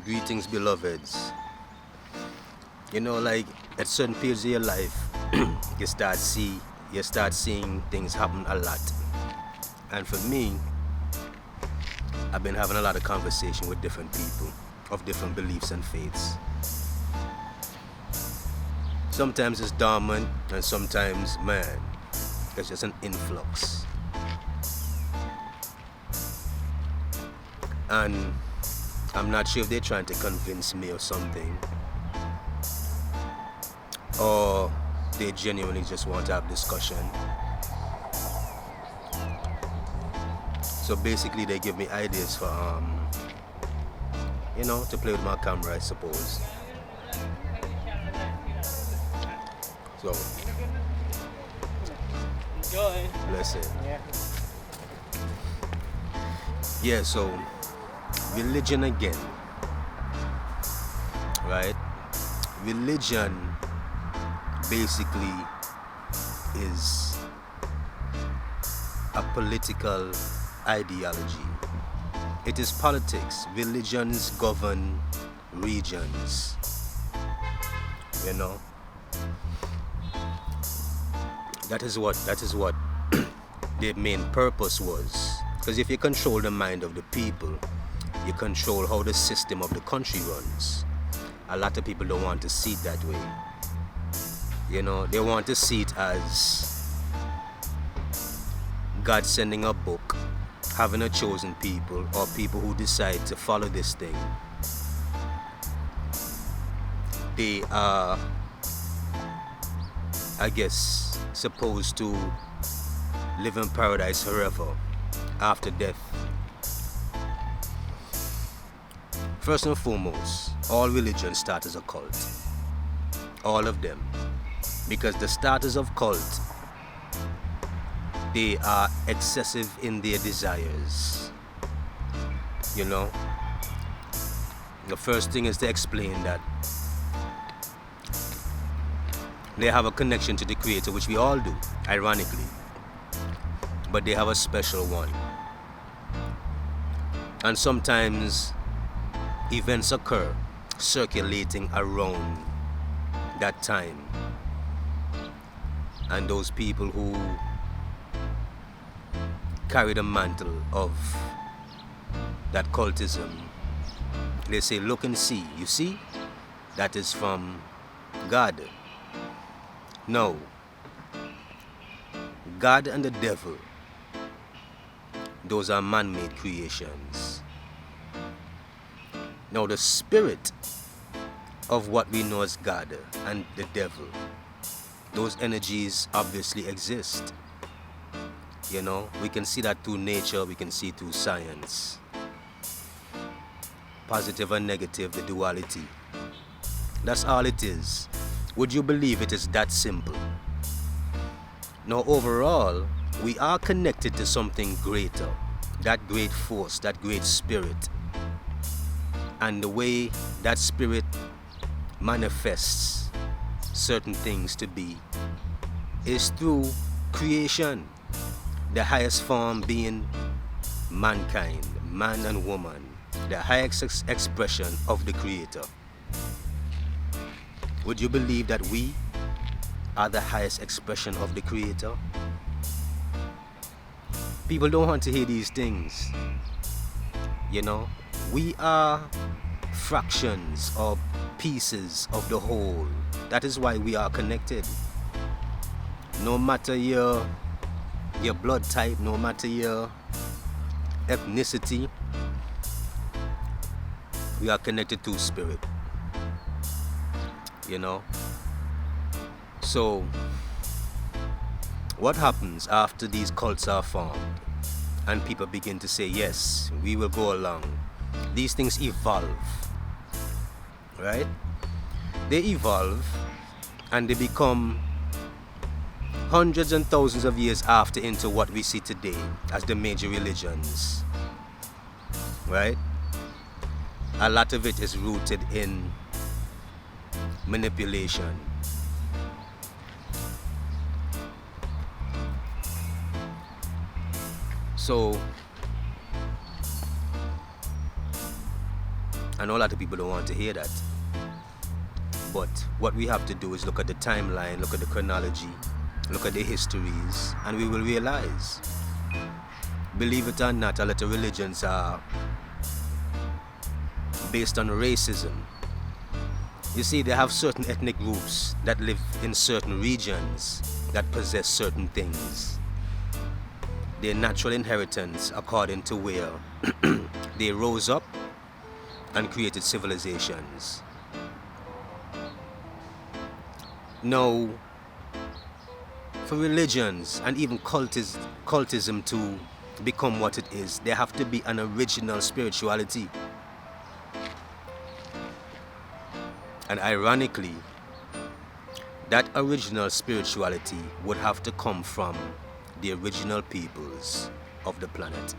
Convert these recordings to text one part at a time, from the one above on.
Greetings, beloveds. You know, like at certain periods of your life, you start seeing things happen a lot. And for me, I've been having a lot of conversation with different people of different beliefs and faiths. Sometimes it's dormant, and sometimes, man, it's just an influx. And I'm not sure if they're trying to convince me or something, or they genuinely just want to have discussion. So basically they give me ideas for to play with my camera, I suppose. So Enjoy. bless it. Yeah. Yeah, so religion again, right? Religion basically is a political ideology. It is politics. Religions govern regions, That is what their main purpose was. Because if you control the mind of the people, you control how the system of the country runs. A lot of people don't want to see it that way. They want to see it as God sending a book, having a chosen people, or people who decide to follow this thing. They are, I guess, supposed to live in paradise forever after death. First and foremost, all religions start as a cult. All of them. Because the starters of cult, they are excessive in their desires. The first thing is to explain that they have a connection to the Creator, which we all do, ironically. But they have a special one. And sometimes events occur circulating around that time. And those people who carry the mantle of that cultism, they say, look and see. You see? That is from God. No. God and the devil, those are man-made creations. Now the spirit of what we know as God and the devil, those energies obviously exist. We can see that through nature, we can see through science. Positive and negative, the duality. That's all it is. Would you believe it is that simple? Now overall, we are connected to something greater, that great force, that great spirit. And the way that spirit manifests certain things to be is through creation, the highest form being mankind, man and woman, the highest expression of the Creator. Would you believe that we are the highest expression of the Creator? People don't want to hear these things. We are fractions or pieces of the whole. That is why we are connected. No matter your blood type, no matter your ethnicity, we are connected to spirit. So what happens after these cults are formed and people begin to say, yes, we will go along? These things evolve, right? They evolve and they become hundreds and thousands of years after into what we see today as the major religions, right? A lot of it is rooted in manipulation. So I know a lot of people don't want to hear that. But what we have to do is look at the timeline, look at the chronology, look at the histories, and we will realize, believe it or not, a lot of religions are based on racism. You see, they have certain ethnic groups that live in certain regions that possess certain things. Their natural inheritance according to where they rose up and created civilizations. Now, for religions and even cultism to become what it is, there have to be an original spirituality. And ironically, that original spirituality would have to come from the original peoples of the planet.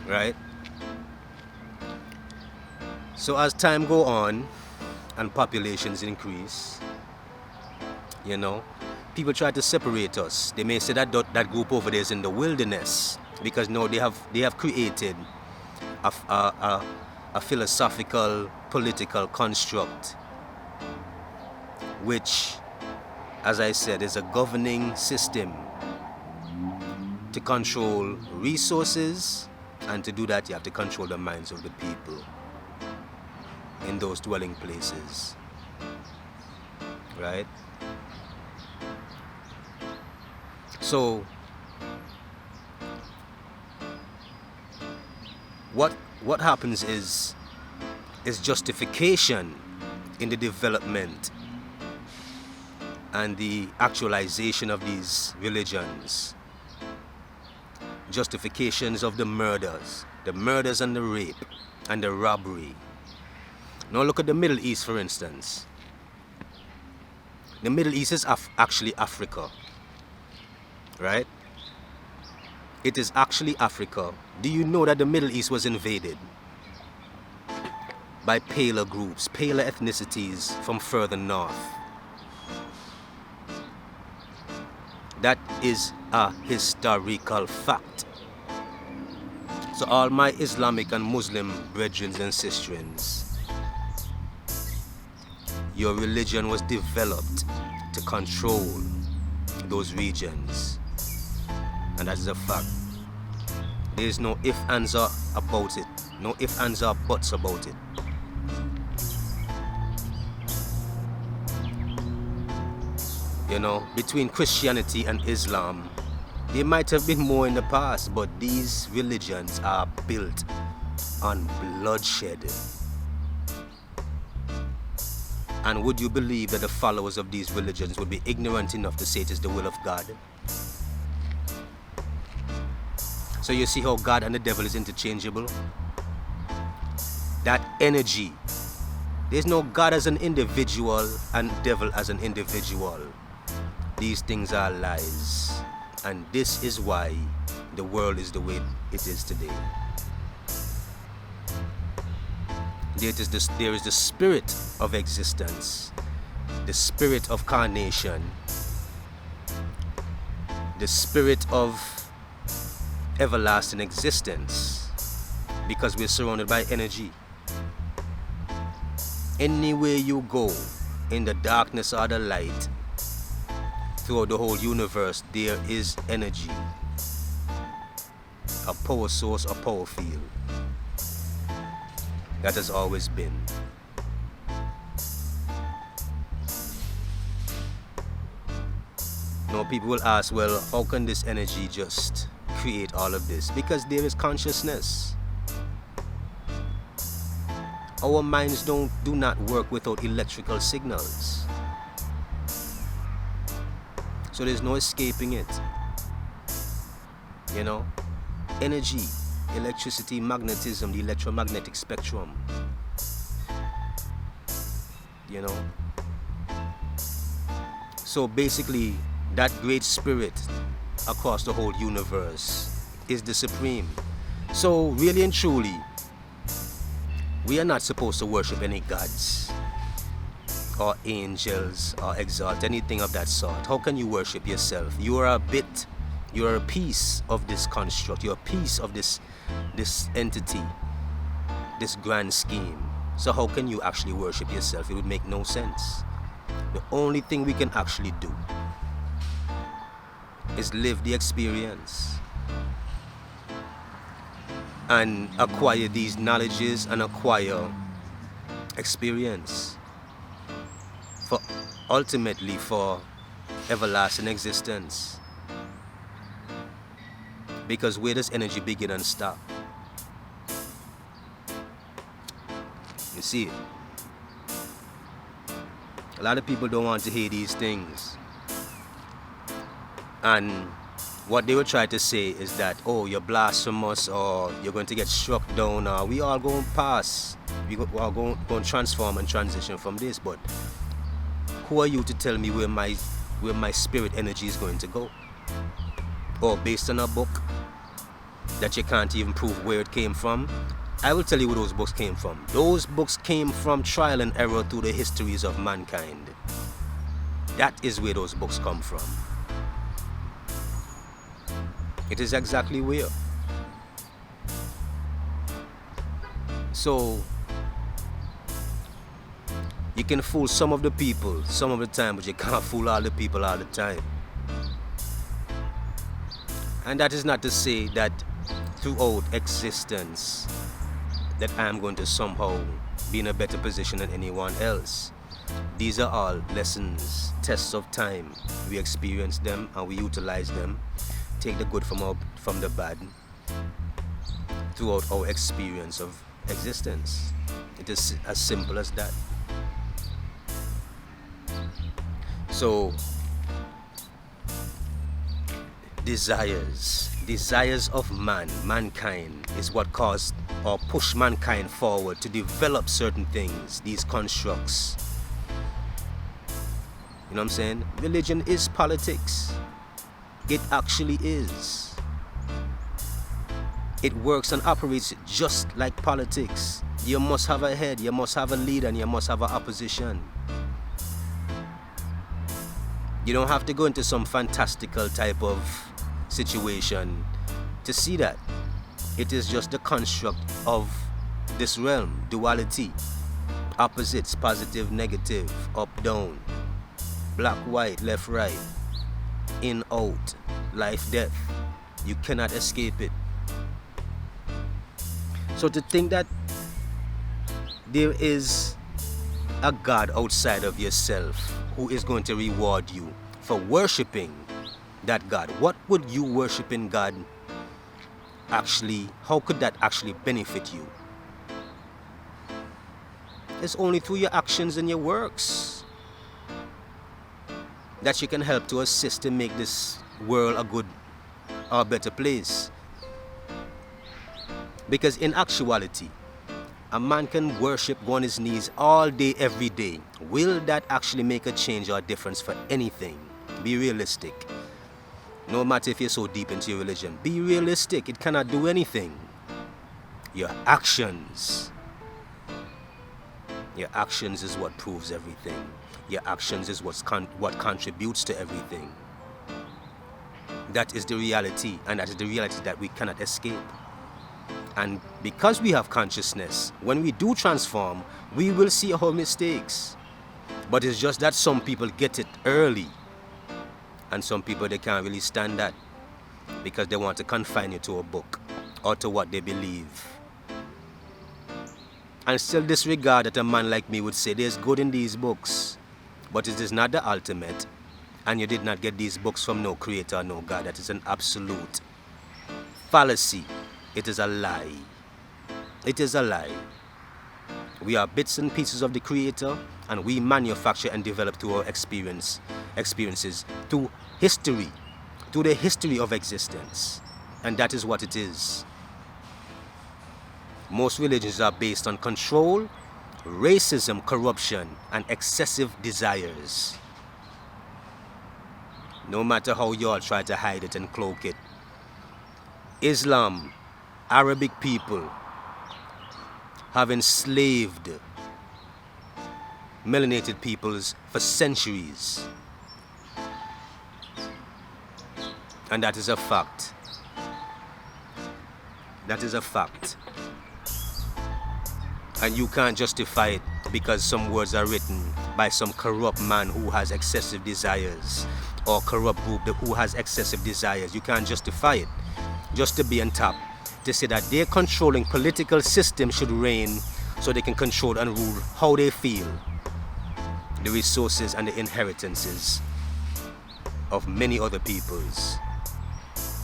Right? So as time go on and populations increase, you know, people try to separate us. They may say that that group over there is in the wilderness because now they have created a philosophical, political construct which, as I said, is a governing system to control resources, and to do that you have to control the minds of the people in those dwelling places, right? So what happens is justification in the development and the actualization of these religions. Justifications of the murders and the rape and the robbery. Now look at the Middle East, for instance. The Middle East is actually Africa, right? It is actually Africa. Do you know that the Middle East was invaded by paler groups, paler ethnicities from further north? That is a historical fact. So all my Islamic and Muslim brethren and sistrens, your religion was developed to control those regions. And that is a fact. There is no ifs, ands, or about it. No ifs, ands, or buts about it. You know, between Christianity and Islam, there might have been more in the past, but these religions are built on bloodshed. And would you believe that the followers of these religions would be ignorant enough to say it is the will of God? So you see how God and the devil is interchangeable? That energy. There's no God as an individual and devil as an individual. These things are lies. And this is why the world is the way it is today. There is the spirit of existence, the spirit of carnation, the spirit of everlasting existence, because we're surrounded by energy. Anywhere you go, in the darkness or the light, throughout the whole universe, there is energy, a power source, a power field. That has always been. Now people will ask, well, how can this energy just create all of this? Because there is consciousness. Our minds do not work without electrical signals. So there's no escaping it. You know? Energy, electricity, magnetism, the electromagnetic spectrum. You know? So basically, that great spirit across the whole universe is the supreme. So really and truly, we are not supposed to worship any gods or angels or exalt anything of that sort. How can you worship yourself? You are a bit You are a piece of this construct. You're a piece of this entity, this grand scheme. So how can you actually worship yourself? It would make no sense. The only thing we can actually do is live the experience and acquire these knowledges and acquire experience for ultimately for everlasting existence. Because where does energy begin and stop? You see it. A lot of people don't want to hear these things. And what they will try to say is that, oh, you're blasphemous, or you're going to get struck down, or we all going to pass. We are going to transform and transition from this. But who are you to tell me where my spirit energy is going to go? Or based on a book that you can't even prove where it came from, I will tell you where those books came from. Those books came from trial and error through the histories of mankind. That is where those books come from. It is exactly where. So, you can fool some of the people some of the time, but you can't fool all the people all the time. And that is not to say that throughout existence that I am going to somehow be in a better position than anyone else. These are all lessons, tests of time. We experience them and we utilize them. Take the good from the bad throughout our experience of existence. It is as simple as that. So, desires of mankind is what caused or pushed mankind forward to develop certain things, these constructs. You know what I'm saying? Religion is politics. It actually is. It works and operates just like politics. You must have a head, you must have a leader, and you must have an opposition. You don't have to go into some fantastical type of situation to see that. It is just the construct of this realm, duality, opposites, positive, negative, up, down, black, white, left, right, in, out, life, death. You cannot escape it. So to think that there is a God outside of yourself who is going to reward you for worshiping that God, what would you worshiping God actually, how could that actually benefit you? It's only through your actions and your works that you can help to assist to make this world a good or better place. Because in actuality, a man can worship, go on his knees all day, every day. Will that actually make a change or a difference for anything? Be realistic. No matter if you're so deep into your religion, be realistic. It cannot do anything. Your actions is what proves everything. Your actions is what contributes to everything. That is the reality, and that is the reality that we cannot escape. And because we have consciousness, when we do transform, we will see our mistakes. But it's just that some people get it early, and some people, they can't really stand that because they want to confine you to a book or to what they believe. And still disregard that a man like me would say there's good in these books, but it is not the ultimate. And you did not get these books from no creator, no God. That is an absolute fallacy. It is a lie. It is a lie. We are bits and pieces of the creator, and we manufacture and develop through our experiences, through history, through the history of existence. And that is what it is. Most religions are based on control, racism, corruption, and excessive desires. No matter how you all try to hide it and cloak it. Islam, Arabic people have enslaved melanated peoples for centuries. And that is a fact. That is a fact. And you can't justify it because some words are written by some corrupt man who has excessive desires, or corrupt group who has excessive desires. You can't justify it just to be on top, to say that their controlling political system should reign so they can control and rule how they feel, the resources and the inheritances of many other peoples.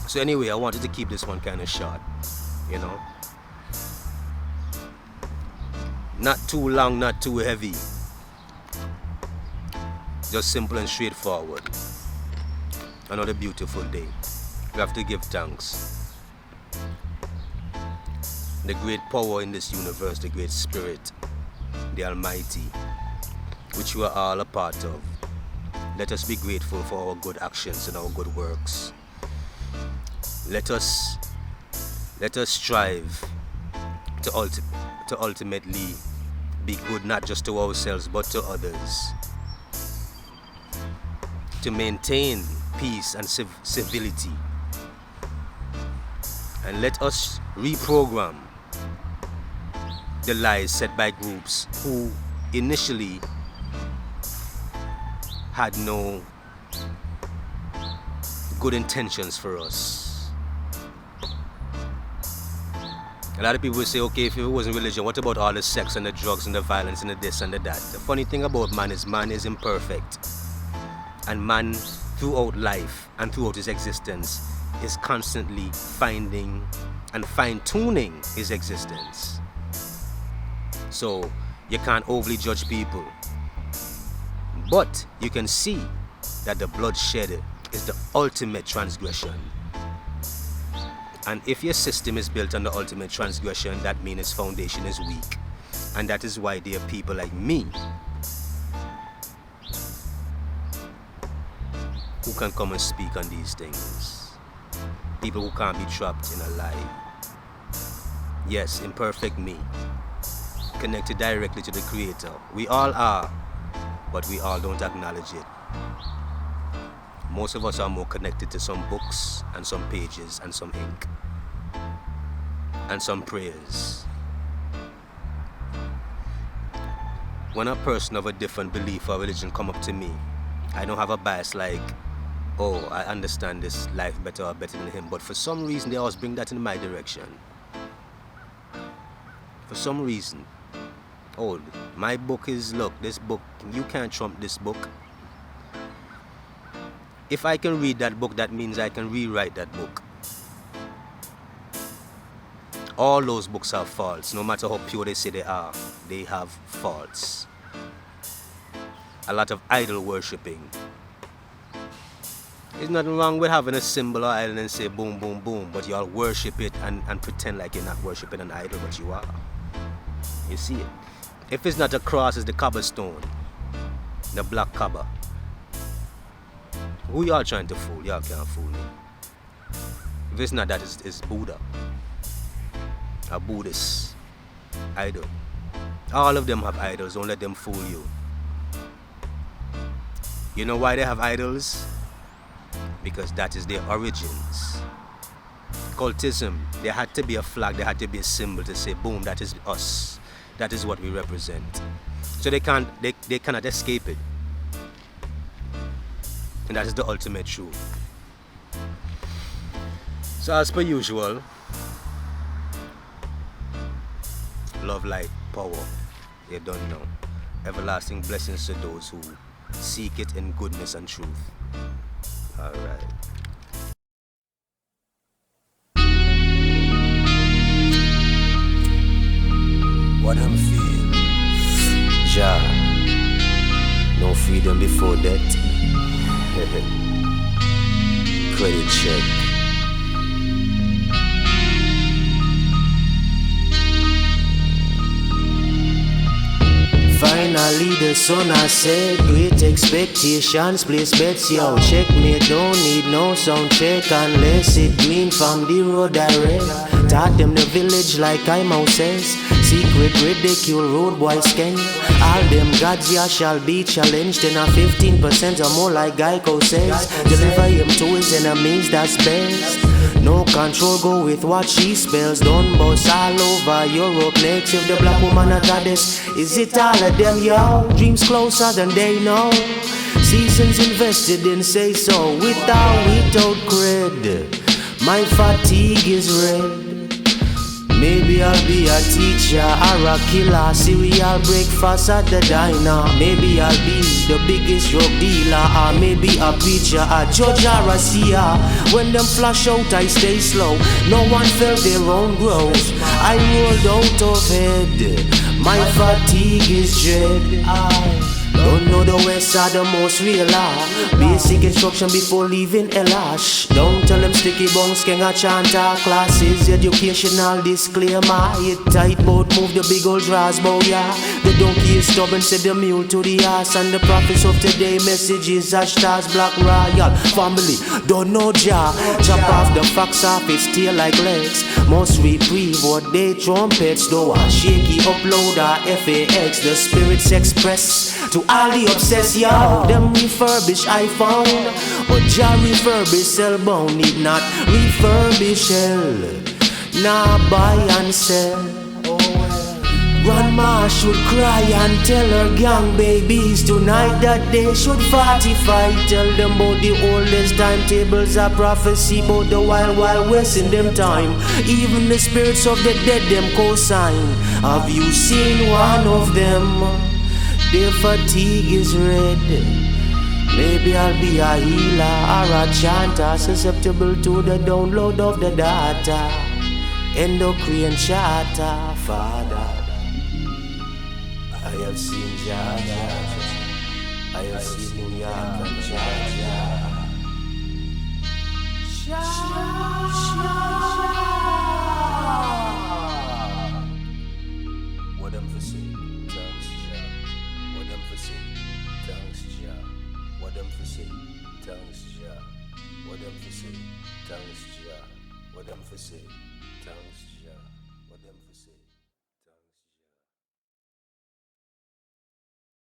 So anyway, I wanted to keep this one kind of short, you know. Not too long, not too heavy. Just simple and straightforward. Another beautiful day. We have to give thanks. The great power in this universe, the great spirit, the Almighty, which we are all a part of. Let us be grateful for our good actions and our good works. Let us strive to ultimately be good, not just to ourselves but to others, to maintain peace and civility. And let us reprogram the lies set by groups who initially had no good intentions for us. A lot of people will say, okay, if it wasn't religion, what about all the sex and the drugs and the violence and the this and the that? The funny thing about man is imperfect. And man, throughout life and throughout his existence, is constantly finding and fine-tuning his existence. So, you can't overly judge people. But you can see that the bloodshed is the ultimate transgression. And if your system is built on the ultimate transgression, that means its foundation is weak. And that is why there are people like me who can come and speak on these things. People who can't be trapped in a lie. Yes, imperfect me, connected directly to the Creator. We all are, but we all don't acknowledge it. Most of us are more connected to some books and some pages and some ink and some prayers. When a person of a different belief or religion come up to me, I don't have a bias like, oh, I understand this life better or better than him, but for some reason they always bring that in my direction. For some reason. Oh, my book is, look, this book, you can't trump this book. If I can read that book, that means I can rewrite that book. All those books are false, no matter how pure they say they are. They have faults. A lot of idol worshipping. There's nothing wrong with having a symbol or idol and say boom, boom, boom, but you all worship it and pretend like you're not worshiping an idol, but you are. You see it. If it's not a cross, it's the cobblestone, the black cobble. Who y'all trying to fool? Y'all can't fool me. If it's not that, it's Buddha. A Buddhist idol. All of them have idols, don't let them fool you. You know why they have idols? Because that is their origins. Cultism, there had to be a flag, there had to be a symbol to say, boom, that is us. That is what we represent. So they cannot escape it. And that is the ultimate truth. So as per usual, love, light, power, you don't know. Everlasting blessings to those who seek it in goodness and truth. Alright. What I'm feeling, Jah, no freedom before death. Credit check. Finally the sun has set, great expectations, place bets, yo. Check me, don't need no sound check unless it green from the road direct. taught them the village like I Moses. Secret ridicule, road boy scam. All them gods ya shall be challenged. And a 15% or more like Geico says. Deliver him to his enemies, that's best. No control, go with what she spells. Don't boss all over Europe. Next, if the black woman a goddess, is it all of them, yo? Dreams closer than they know. Seasons invested in say so. Without cred. My fatigue is red. Maybe I'll be a teacher or a killer. Cereal breakfast at the diner. Maybe I'll be the biggest drug dealer. Or maybe a preacher, a judge or a seer. When them flash out I stay slow. No one felt their own growth. I rolled out of head. My fatigue is dread. Don't know the west side the most real Basic instruction before leaving Elash. Don't tell them sticky bones can a chant our classes. Educational disclaimer. Hit tight boat, move the big old drawers, bow yeah. The donkey is stubborn, said the mule to the ass. And the prophets of today messages hashtags black royal family. Don't know Jah. Chop off the fox off its tail like legs. Must reprieve what they trumpets. Though a shaky uploader FAX. The spirits express to all the obsessed, yo. Them refurbish iPhone, but Jah refurbish cell bone. Need not refurbish hell. Nah, buy and sell. Grandma should cry and tell her gang babies tonight that they should fortify. Tell them about the oldest timetables of prophecy, about the wild west in them time. Even the spirits of the dead them cosign. Have you seen one of them? Their fatigue is red. Maybe I'll be a healer or a chanter, susceptible to the download of the data. Endocrine charter, Father. I have seen Georgia. I have seen New York and Georgia. What them for say? Thanks, Jah. What them for say? Thanks, Jah. What them for say? Thanks, Jah. What them for say? Thanks, Jah. What them for say? Thanks, Jah. What them